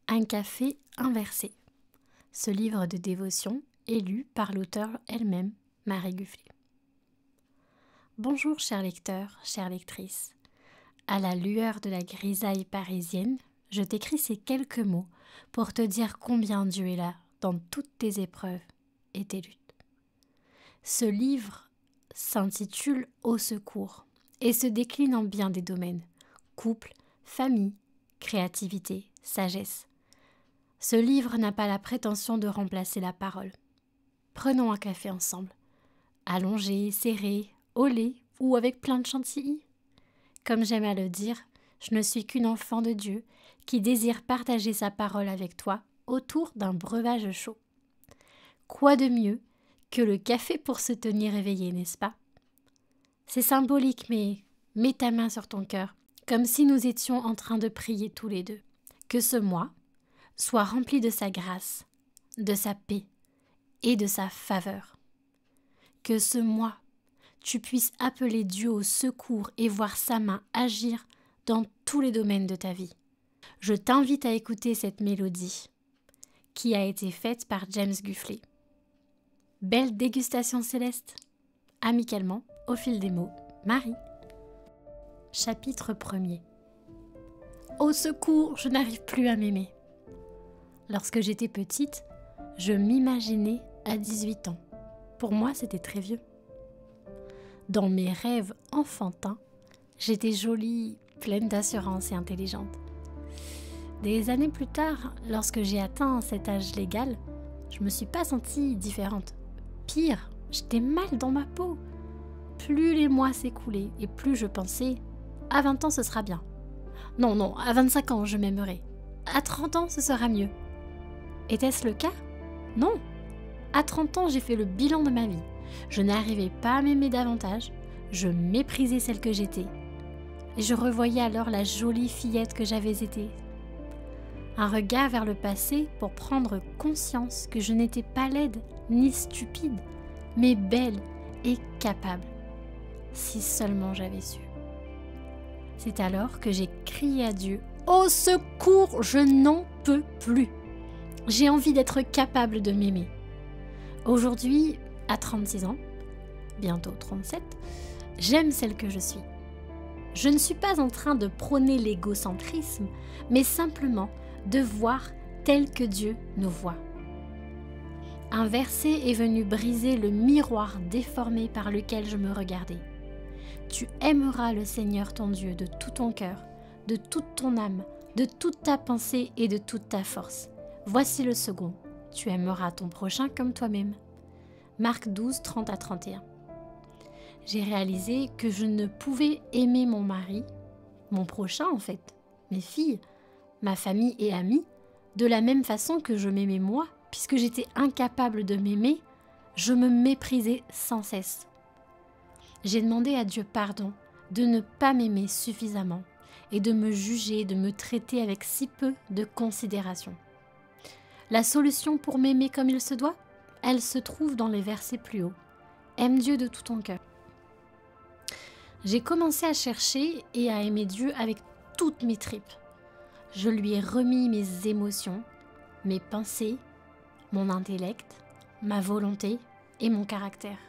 Un café inversé. Ce livre de dévotion est lu par l'auteure elle-même, Marie Gufflet. Bonjour chers lecteurs, chères lectrices. À la lueur de la grisaille parisienne, je t'écris ces quelques mots pour te dire combien Dieu est là dans toutes tes épreuves et tes luttes. Ce livre s'intitule « Au secours » et se décline en bien des domaines : couple, famille, créativité, sagesse. Ce livre n'a pas la prétention de remplacer la parole. Prenons un café ensemble, allongé, serré, au lait ou avec plein de chantilly. Comme j'aime à le dire, je ne suis qu'une enfant de Dieu qui désire partager sa parole avec toi autour d'un breuvage chaud. Quoi de mieux que le café pour se tenir éveillé, n'est-ce pas ? C'est symbolique, mais mets ta main sur ton cœur, comme si nous étions en train de prier tous les deux. Que ce mois soit rempli de sa grâce, de sa paix et de sa faveur. Que ce mois, tu puisses appeler Dieu au secours et voir sa main agir dans tous les domaines de ta vie. Je t'invite à écouter cette mélodie qui a été faite par James Gufflet. Belle dégustation céleste. Amicalement, au fil des mots, Marie. Chapitre 1er. Au secours, je n'arrive plus à m'aimer. Lorsque j'étais petite, je m'imaginais à 18 ans. Pour moi, c'était très vieux. Dans mes rêves enfantins, j'étais jolie, pleine d'assurance et intelligente. Des années plus tard, lorsque j'ai atteint cet âge légal, je me suis pas sentie différente. Pire, j'étais mal dans ma peau. Plus les mois s'écoulaient et plus je pensais « à 20 ans, ce sera bien. Non, à 25 ans, je m'aimerai. À 30 ans, ce sera mieux. » Était-ce le cas ? Non. À 30 ans, j'ai fait le bilan de ma vie. Je n'arrivais pas à m'aimer davantage, je méprisais celle que j'étais. Et je revoyais alors la jolie fillette que j'avais été. Un regard vers le passé pour prendre conscience que je n'étais pas laide ni stupide, mais belle et capable. Si seulement j'avais su. C'est alors que j'ai crié à Dieu « Au secours, je n'en peux plus !» J'ai envie d'être capable de m'aimer. Aujourd'hui, à 36 ans, bientôt 37, j'aime celle que je suis. Je ne suis pas en train de prôner l'égocentrisme, mais simplement de voir tel que Dieu nous voit. Un verset est venu briser le miroir déformé par lequel je me regardais. Tu aimeras le Seigneur ton Dieu de tout ton cœur, de toute ton âme, de toute ta pensée et de toute ta force. Voici le second. Tu aimeras ton prochain comme toi-même. Marc 12, 30 à 31. J'ai réalisé que je ne pouvais aimer mon mari, mon prochain en fait, mes filles, ma famille et amis, de la même façon que je m'aimais moi, puisque j'étais incapable de m'aimer, je me méprisais sans cesse. J'ai demandé à Dieu pardon de ne pas m'aimer suffisamment et de me juger, de me traiter avec si peu de considération. La solution pour m'aimer comme il se doit, elle se trouve dans les versets plus hauts. Aime Dieu de tout ton cœur. J'ai commencé à chercher et à aimer Dieu avec toutes mes tripes. Je lui ai remis mes émotions, mes pensées, mon intellect, ma volonté et mon caractère.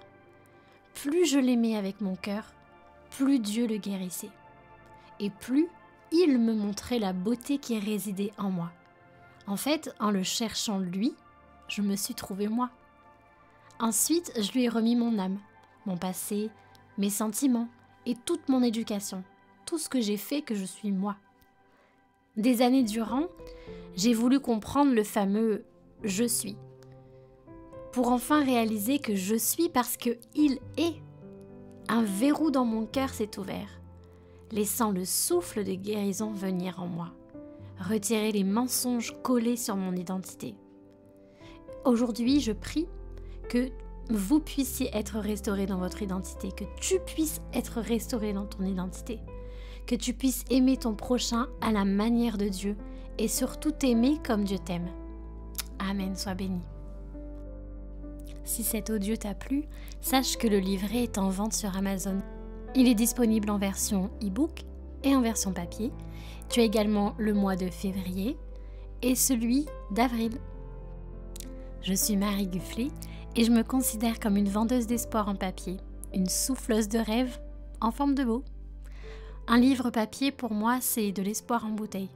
Plus je l'aimais avec mon cœur, plus Dieu le guérissait. Et plus il me montrait la beauté qui résidait en moi. En fait, en le cherchant lui, je me suis trouvée moi. Ensuite, je lui ai remis mon âme, mon passé, mes sentiments et toute mon éducation, tout ce que j'ai fait que je suis moi. Des années durant, j'ai voulu comprendre le fameux « je suis », pour enfin réaliser que je suis parce que il est. Un verrou dans mon cœur s'est ouvert, laissant le souffle de guérison venir en moi. Retirer les mensonges collés sur mon identité. Aujourd'hui, je prie que vous puissiez être restaurés dans votre identité, que tu puisses être restauré dans ton identité, que tu puisses aimer ton prochain à la manière de Dieu et surtout t'aimer comme Dieu t'aime. Amen, sois béni. Si cet audio t'a plu, sache que le livret est en vente sur Amazon. Il est disponible en version e-book et en version papier. Tu as également le mois de février et celui d'avril. Je suis Marie Gufflet et je me considère comme une vendeuse d'espoir en papier, une souffleuse de rêves en forme de mots. Un livre papier pour moi, c'est de l'espoir en bouteille.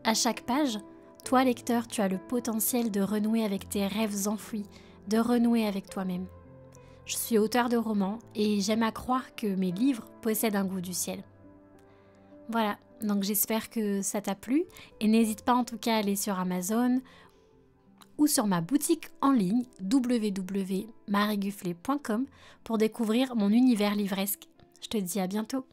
À chaque page, toi lecteur, tu as le potentiel de renouer avec tes rêves enfouis, de renouer avec toi-même. Je suis auteure de romans et j'aime à croire que mes livres possèdent un goût du ciel. Voilà, donc j'espère que ça t'a plu et n'hésite pas en tout cas à aller sur Amazon ou sur ma boutique en ligne www.mariegufflet.com pour découvrir mon univers livresque. Je te dis à bientôt.